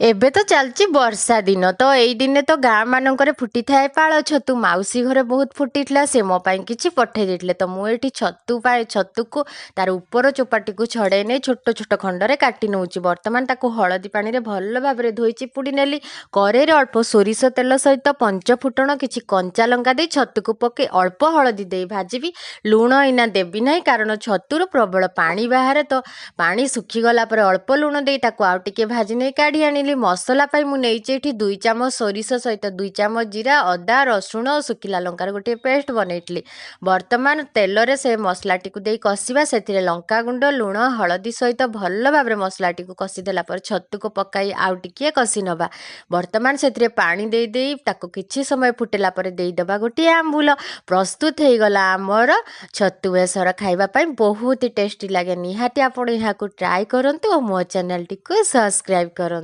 ଏବେ ତ ଚାଲିଛି ବର୍ଷା ଦିନ ତ ଏଇ ଦିନେ ତ ଗାଁ ମାନଙ୍କରେ ଫୁଟିଥାଏ ପାଳ ଛତୁ। ମାଉସୀ ଘରେ ବହୁତ ଫୁଟିଥିଲା, ସେ ମୋ ପାଇଁ କିଛି ପଠେଇ ଦେଇଥିଲେ। ତ ମୁଁ ଏଠି ଛତୁକୁ ତାର ଉପର ଚୋପାଟିକୁ ଛଡ଼େଇ ନେଇ ଛୋଟ ଛୋଟ ଖଣ୍ଡରେ କାଟି ନେଉଛି। ବର୍ତ୍ତମାନ ତାକୁ ହଳଦୀ ପାଣିରେ ଭଲ ଭାବରେ ଧୋଇ ଚିପୁଡ଼ି ନେଲି। କରେଇରେ ଅଳ୍ପ ସୋରିଷ ତେଲ ସହିତ ପଞ୍ଚ ଫୁଟଣ କିଛି କଞ୍ଚା ଲଙ୍କା ଦେଇ ଛତୁକୁ ପକେଇ ଅଳ୍ପ ହଳଦୀ ଦେଇ ଭାଜିବି। ଲୁଣ ଏଇନା ଦେବି ନାହିଁ, କାରଣ ଛତୁରୁ ପ୍ରବଳ ପାଣି ବାହାରେ। ତ ପାଣି ଶୁଖିଗଲା ପରେ ଅଳ୍ପ ଲୁଣ ଦେଇ ତାକୁ ଆଉ ଟିକେ ଭାଜି ନେଇ କାଢ଼ି ଆଣିଲି। ମସଲା ପାଇଁ ମୁଁ ନେଇଛି ଏଠି 2 ଚାମଚ ସୋରିଷ ସହିତ 2 ଚାମଚ ଜିରା, ଅଦା, ରସୁଣ ଓ ଶୁଖିଲା ଲଙ୍କାର ଗୋଟିଏ ପେଷ୍ଟ ବନେଇଥିଲି। ବର୍ତ୍ତମାନ ତେଲରେ ସେ ମସଲାଟିକୁ ଦେଇ କଷିବା। ସେଥିରେ ଲଙ୍କାଗୁଣ୍ଡ, ଲୁଣ, ହଳଦୀ ସହିତ ଭଲ ଭାବରେ ମସଲାଟିକୁ କଷିଦେଲା ପରେ ଛତୁକୁ ପକାଇ ଆଉ ଟିକିଏ କଷି ନେବା। ବର୍ତ୍ତମାନ ସେଥିରେ ପାଣି ଦେଇ ତାକୁ କିଛି ସମୟ ଫୁଟିଲା ପରେ ଦେଇଦେବା ଗୋଟିଏ ଆମ୍ବୁଲ। ପ୍ରସ୍ତୁତ ହେଇଗଲା ଆମର ଛତୁ ବେସର। ଖାଇବା ପାଇଁ ବହୁତ ଟେଷ୍ଟି ଲାଗେ। ନିହାତି ଆପଣ ଏହାକୁ ଟ୍ରାଏ କରନ୍ତୁ ଓ ମୋ ଚ୍ୟାନେଲଟିକୁ ସବସ୍କ୍ରାଇବ୍ କରନ୍ତୁ।